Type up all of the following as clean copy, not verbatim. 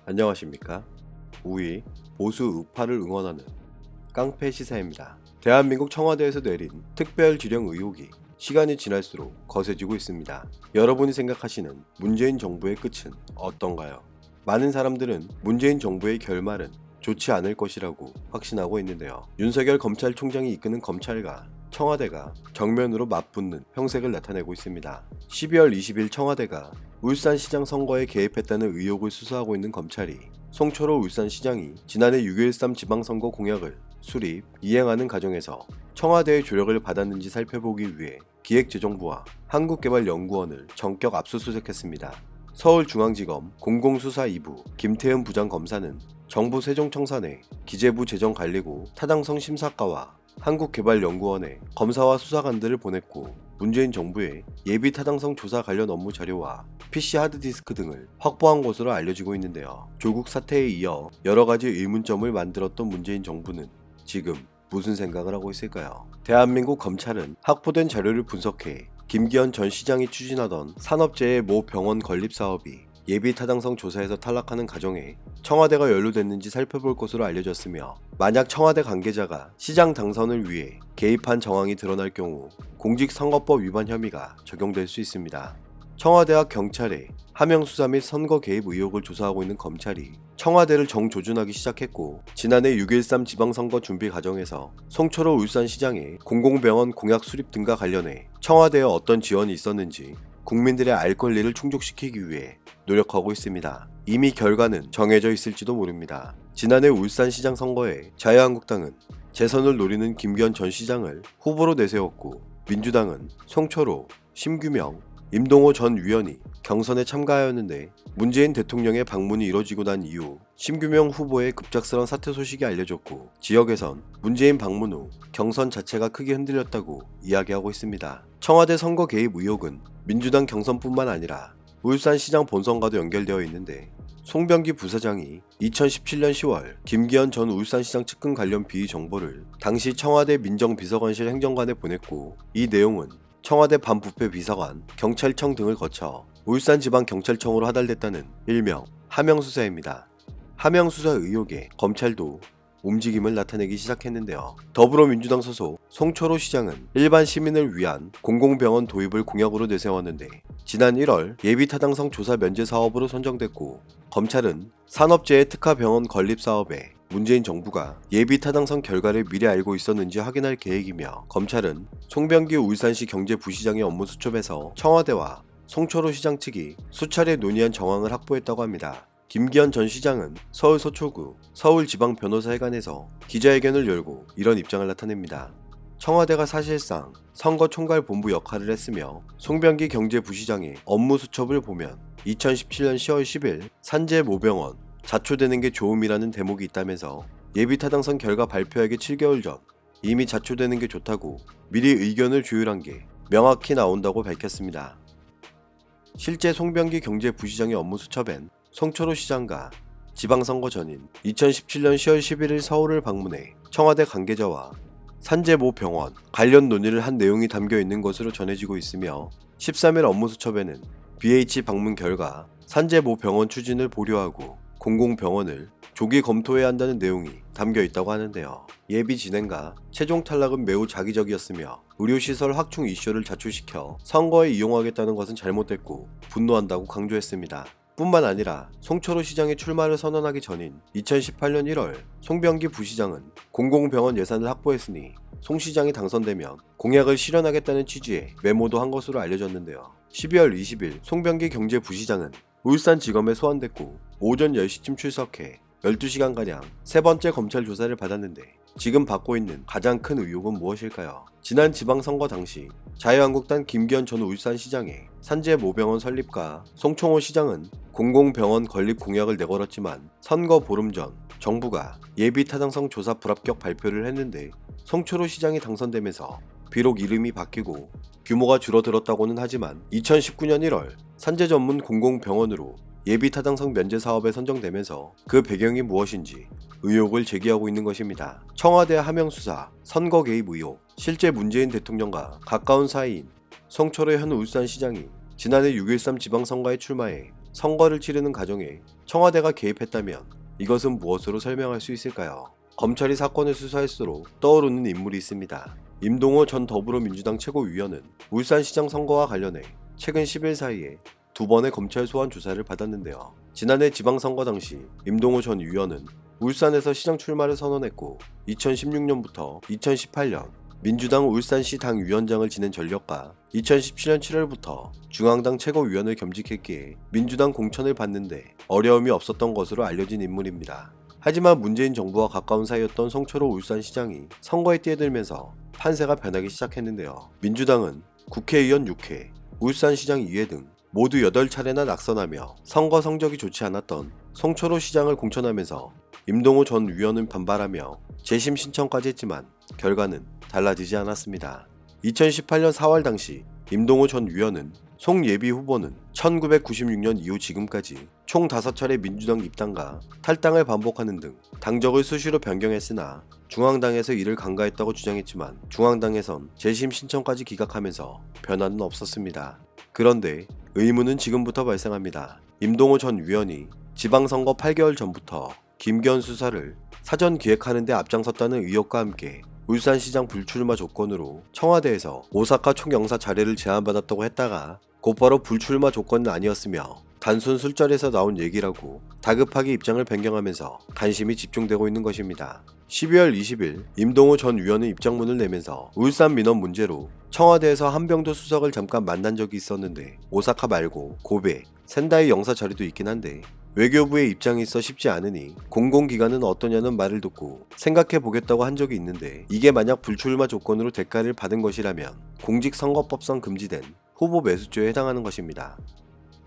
안녕하십니까? 우위, 보수 우파를 응원하는 깡패 시사입니다. 대한민국 청와대에서 내린 특별지령 의혹이 시간이 지날수록 거세지고 있습니다. 여러분이 생각하시는 문재인 정부의 끝은 어떤가요? 많은 사람들은 문재인 정부의 결말은 좋지 않을 것이라고 확신하고 있는데요. 윤석열 검찰총장이 이끄는 검찰과 청와대가 정면으로 맞붙는 형색을 나타내고 있습니다. 12월 20일 청와대가 울산시장 선거에 개입했다는 의혹을 수사하고 있는 검찰이 송철호 울산시장이 지난해 6.13 지방선거 공약을 수립, 이행하는 과정에서 청와대의 조력을 받았는지 살펴보기 위해 기획재정부와 한국개발연구원을 전격 압수수색했습니다. 서울중앙지검 공공수사 2부 김태흠 부장검사는 정부 세종청산회 기재부 재정관리고 타당성 심사과와 한국개발연구원에 검사와 수사관들을 보냈고 문재인 정부의 예비 타당성 조사 관련 업무 자료와 PC 하드디스크 등을 확보한 것으로 알려지고 있는데요. 조국 사태에 이어 여러 가지 의문점을 만들었던 문재인 정부는 지금 무슨 생각을 하고 있을까요? 대한민국 검찰은 확보된 자료를 분석해 김기현 전 시장이 추진하던 산업재해 모 병원 건립 사업이 예비 타당성 조사에서 탈락하는 과정에 청와대가 연루됐는지 살펴볼 것으로 알려졌으며, 만약 청와대 관계자가 시장 당선을 위해 개입한 정황이 드러날 경우 공직선거법 위반 혐의가 적용될 수 있습니다. 청와대와 경찰의 하명수사 및 선거 개입 의혹을 조사하고 있는 검찰이 청와대를 정조준하기 시작했고, 지난해 6.13 지방선거 준비 과정에서 송철호 울산시장의 공공병원 공약 수립 등과 관련해 청와대에 어떤 지원이 있었는지 국민들의 알 권리를 충족시키기 위해 노력하고 있습니다. 이미 결과는 정해져 있을지도 모릅니다. 지난해 울산시장 선거에 자유한국당은 재선을 노리는 김기현 전 시장을 후보로 내세웠고, 민주당은 송철호, 심규명, 임동호 전 위원이 경선에 참가하였는데, 문재인 대통령의 방문이 이뤄지고 난 이후 심규명 후보의 급작스런 사퇴 소식이 알려졌고, 지역에선 문재인 방문 후 경선 자체가 크게 흔들렸다고 이야기하고 있습니다. 청와대 선거 개입 의혹은 민주당 경선뿐만 아니라 울산시장 본선과도 연결되어 있는데, 송병기 부사장이 2017년 10월 김기현 전 울산시장 측근 관련 비의 정보를 당시 청와대 민정비서관실 행정관에 보냈고, 이 내용은 청와대 반부패 비서관, 경찰청 등을 거쳐 울산지방경찰청으로 하달됐다는 일명 하명수사입니다. 하명수사 의혹에 검찰도 움직임을 나타내기 시작했는데요. 더불어민주당 소속 송철호 시장은 일반 시민을 위한 공공병원 도입을 공약으로 내세웠는데, 지난 1월 예비타당성 조사 면제 사업으로 선정됐고, 검찰은 산업재해 특화병원 건립 사업에 문재인 정부가 예비타당성 결과를 미리 알고 있었는지 확인할 계획이며, 검찰은 송병기 울산시 경제부시장의 업무 수첩에서 청와대와 송철호 시장 측이 수차례 논의한 정황을 확보했다고 합니다. 김기현 전 시장은 서울 서초구 서울지방변호사회관에서 기자회견을 열고 이런 입장을 나타냅니다. 청와대가 사실상 선거총괄본부 역할을 했으며, 송병기 경제부시장의 업무 수첩을 보면 2017년 10월 10일 산재모병원 자초되는 게 좋음이라는 대목이 있다면서 예비타당성 결과 발표하기 7개월 전 이미 자초되는 게 좋다고 미리 의견을 조율한 게 명확히 나온다고 밝혔습니다. 실제 송병기 경제부시장의 업무 수첩엔 송철호 시장과 지방선거 전인 2017년 10월 11일 서울을 방문해 청와대 관계자와 산재모 병원 관련 논의를 한 내용이 담겨 있는 것으로 전해지고 있으며, 13일 업무 수첩에는 BH 방문 결과 산재모 병원 추진을 보류하고 공공병원을 조기 검토해야 한다는 내용이 담겨 있다고 하는데요. 예비 진행과 최종 탈락은 매우 자기적이었으며, 의료시설 확충 이슈를 자초시켜 선거에 이용하겠다는 것은 잘못됐고 분노한다고 강조했습니다. 뿐만 아니라 송철호 시장의 출마를 선언하기 전인 2018년 1월 송병기 부시장은 공공병원 예산을 확보했으니 송 시장이 당선되면 공약을 실현하겠다는 취지의 메모도 한 것으로 알려졌는데요. 12월 20일 송병기 경제부시장은 울산지검에 소환됐고 오전 10시쯤 출석해 12시간가량 세 번째 검찰 조사를 받았는데, 지금 받고 있는 가장 큰 의혹은 무엇일까요? 지난 지방선거 당시 자유한국당 김기현 전 울산시장의 산재모병원 설립과 송총호 시장은 공공병원 건립 공약을 내걸었지만, 선거 보름 전 정부가 예비타당성 조사 불합격 발표를 했는데, 송철호 시장이 당선되면서 비록 이름이 바뀌고 규모가 줄어들었다고는 하지만 2019년 1월 산재 전문 공공병원으로 예비타당성 면제 사업에 선정되면서 그 배경이 무엇인지 의혹을 제기하고 있는 것입니다. 청와대 하명수사, 선거 개입 의혹, 실제 문재인 대통령과 가까운 사이인 송철호 현 울산시장이 지난해 6.13 지방선거에 출마해 선거를 치르는 과정에 청와대가 개입했다면 이것은 무엇으로 설명할 수 있을까요? 검찰이 사건을 수사할수록 떠오르는 인물이 있습니다. 임동호 전 더불어민주당 최고위원은 울산시장 선거와 관련해 최근 10일 사이에 2번의 검찰 소환 조사를 받았는데요. 지난해 지방선거 당시 임동호 전 의원은 울산에서 시장 출마를 선언했고 2016년부터 2018년 민주당 울산시 당위원장을 지낸 전력과 2017년 7월부터 중앙당 최고위원을 겸직했기에 민주당 공천을 받는데 어려움이 없었던 것으로 알려진 인물입니다. 하지만 문재인 정부와 가까운 사이였던 송철호 울산시장이 선거에 뛰어들면서 판세가 변하기 시작했는데요. 민주당은 국회의원 6회, 울산시장 2회 등 모두 8차례나 낙선하며 선거 성적이 좋지 않았던 송철호 시장을 공천하면서 임동호 전 의원은 반발하며 재심 신청까지 했지만 결과는 달라지지 않았습니다. 2018년 4월 당시 임동호 전 의원은 송 예비 후보는 1996년 이후 지금까지 총 5차례 민주당 입당과 탈당을 반복하는 등 당적을 수시로 변경했으나 중앙당에서 이를 간과했다고 주장했지만 중앙당에선 재심 신청까지 기각하면서 변화는 없었습니다. 그런데 의문은 지금부터 발생합니다. 임동호 전 의원이 지방선거 8개월 전부터 김기현 수사를 사전 기획하는 데 앞장섰다는 의혹과 함께 울산시장 불출마 조건으로 청와대에서 오사카 총영사 자리를 제안받았다고 했다가 곧바로 불출마 조건은 아니었으며 단순 술자리에서 나온 얘기라고 다급하게 입장을 변경하면서 관심이 집중되고 있는 것입니다. 12월 20일 임동호 전 의원은 입장문을 내면서 울산 민원 문제로 청와대에서 한병도 수석을 잠깐 만난 적이 있었는데 오사카 말고 고베, 센다이 영사 자리도 있긴 한데 외교부의 입장이 있어 쉽지 않으니 공공기관은 어떠냐는 말을 듣고 생각해보겠다고 한 적이 있는데 이게 만약 불출마 조건으로 대가를 받은 것이라면 공직선거법상 금지된 후보 매수죄에 해당하는 것입니다.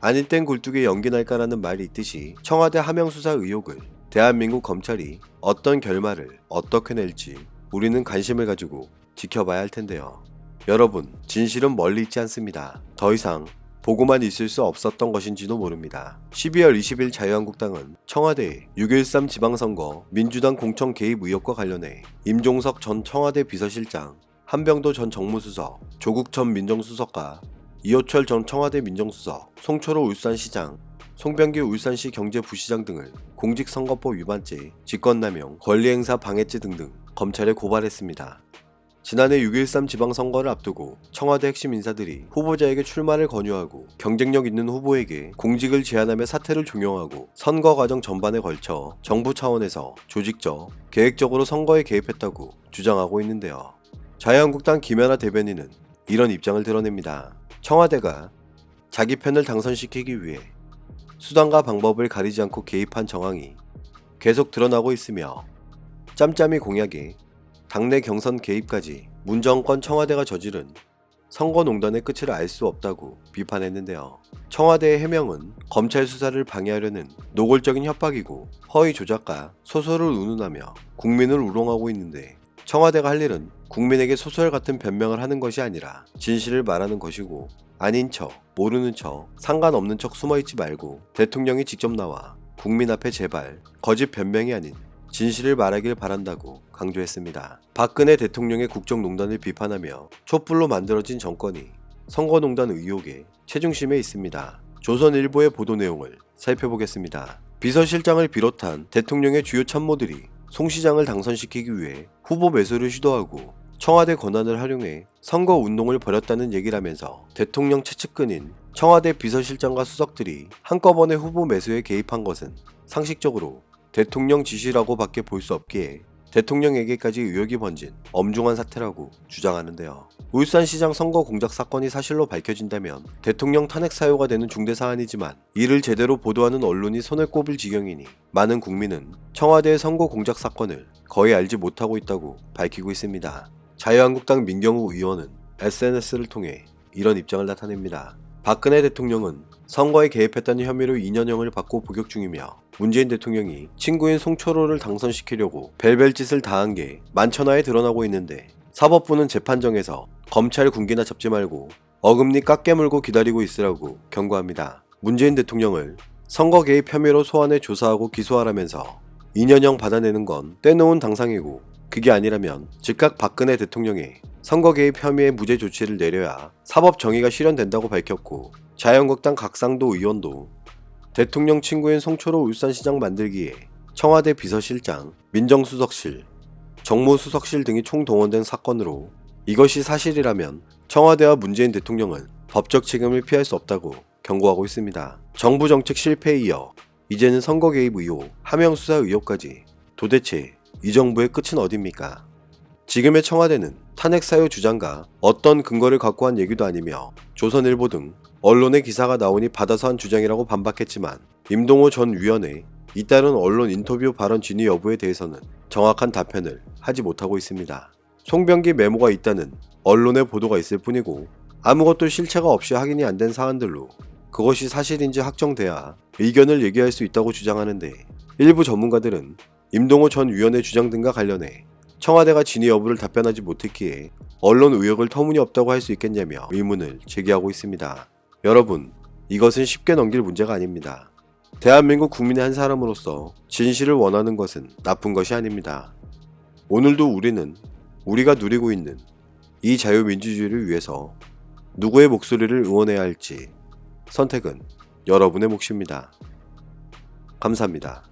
아닐 땐 굴뚝에 연기 날까라는 말이 있듯이 청와대 하명수사 의혹을 대한민국 검찰이 어떤 결말을 어떻게 낼지 우리는 관심을 가지고 지켜봐야 할 텐데요. 여러분, 진실은 멀리 있지 않습니다. 더 이상 보고만 있을 수 없었던 것인지도 모릅니다. 12월 20일 자유한국당은 청와대의 6.13 지방선거 민주당 공천 개입 의혹과 관련해 임종석 전 청와대 비서실장, 한병도 전 정무수석, 조국 전 민정수석과 이호철 전 청와대 민정수석, 송철호 울산시장, 송병기 울산시 경제부시장 등을 공직선거법 위반죄, 직권남용, 권리행사 방해죄 등등 검찰에 고발했습니다. 지난해 6.13 지방선거를 앞두고 청와대 핵심 인사들이 후보자에게 출마를 권유하고 경쟁력 있는 후보에게 공직을 제안하며 사퇴를 종용하고 선거 과정 전반에 걸쳐 정부 차원에서 조직적, 계획적으로 선거에 개입했다고 주장하고 있는데요. 자유한국당 김연아 대변인은 이런 입장을 드러냅니다. 청와대가 자기 편을 당선시키기 위해 수단과 방법을 가리지 않고 개입한 정황이 계속 드러나고 있으며 짬짬이 공약에 당내 경선 개입까지 문정권 청와대가 저지른 선거농단의 끝을 알 수 없다고 비판했는데요. 청와대의 해명은 검찰 수사를 방해하려는 노골적인 협박이고 허위 조작과 소설을 운운하며 국민을 우롱하고 있는데 청와대가 할 일은 국민에게 소설 같은 변명을 하는 것이 아니라 진실을 말하는 것이고 아닌 척, 모르는 척, 상관없는 척 숨어있지 말고 대통령이 직접 나와 국민 앞에 제발 거짓 변명이 아닌 진실을 말하길 바란다고 강조했습니다. 박근혜 대통령의 국정농단을 비판하며 촛불로 만들어진 정권이 선거농단 의혹의 최중심에 있습니다. 조선일보의 보도 내용을 살펴보겠습니다. 비서실장을 비롯한 대통령의 주요 참모들이 송 시장을 당선시키기 위해 후보 매수를 시도하고 청와대 권한을 활용해 선거 운동을 벌였다는 얘기라면서 대통령 최측근인 청와대 비서실장과 수석들이 한꺼번에 후보 매수에 개입한 것은 상식적으로 대통령 지시라고 밖에 볼 수 없기에 대통령에게까지 의혹이 번진 엄중한 사태라고 주장하는데요. 울산시장 선거 공작 사건이 사실로 밝혀진다면 대통령 탄핵 사유가 되는 중대 사안이지만 이를 제대로 보도하는 언론이 손을 꼽을 지경이니 많은 국민은 청와대의 선거 공작 사건을 거의 알지 못하고 있다고 밝히고 있습니다. 자유한국당 민경우 의원은 SNS를 통해 이런 입장을 나타냅니다. 박근혜 대통령은 선거에 개입했다는 혐의로 2년형을 받고 복역 중이며 문재인 대통령이 친구인 송철호를 당선시키려고 별별 짓을 다한 게 만천하에 드러나고 있는데 사법부는 재판정에서 검찰 군기나 잡지 말고 어금니 깎게 물고 기다리고 있으라고 경고합니다. 문재인 대통령을 선거 개입 혐의로 소환해 조사하고 기소하라면서 2년형 받아내는 건 떼놓은 당상이고 그게 아니라면 즉각 박근혜 대통령의 선거 개입 혐의의 무죄 조치를 내려야 사법 정의가 실현된다고 밝혔고 자유한국당 각상도 의원도 대통령 친구인 송철호 울산시장 만들기에 청와대 비서실장, 민정수석실, 정무수석실 등이 총동원된 사건으로 이것이 사실이라면 청와대와 문재인 대통령은 법적 책임을 피할 수 없다고 경고하고 있습니다. 정부 정책 실패에 이어 이제는 선거 개입 의혹, 하명 수사 의혹까지 도대체 이 정부의 끝은 어딥니까? 지금의 청와대는 탄핵 사유 주장과 어떤 근거를 갖고 한 얘기도 아니며 조선일보 등 언론의 기사가 나오니 받아서 한 주장이라고 반박했지만 임동호 전 위원의 잇따른 언론 인터뷰 발언 진위 여부에 대해서는 정확한 답변을 하지 못하고 있습니다. 송병기 메모가 있다는 언론의 보도가 있을 뿐이고 아무것도 실체가 없이 확인이 안 된 사안들로 그것이 사실인지 확정돼야 의견을 얘기할 수 있다고 주장하는데 일부 전문가들은 임동호 전 위원의 주장 등과 관련해 청와대가 진위 여부를 답변하지 못했기에 언론 의혹을 터무니없다고 할 수 있겠냐며 의문을 제기하고 있습니다. 여러분, 이것은 쉽게 넘길 문제가 아닙니다. 대한민국 국민의 한 사람으로서 진실을 원하는 것은 나쁜 것이 아닙니다. 오늘도 우리는 우리가 누리고 있는 이 자유민주주의를 위해서 누구의 목소리를 응원해야 할지 선택은 여러분의 몫입니다. 감사합니다.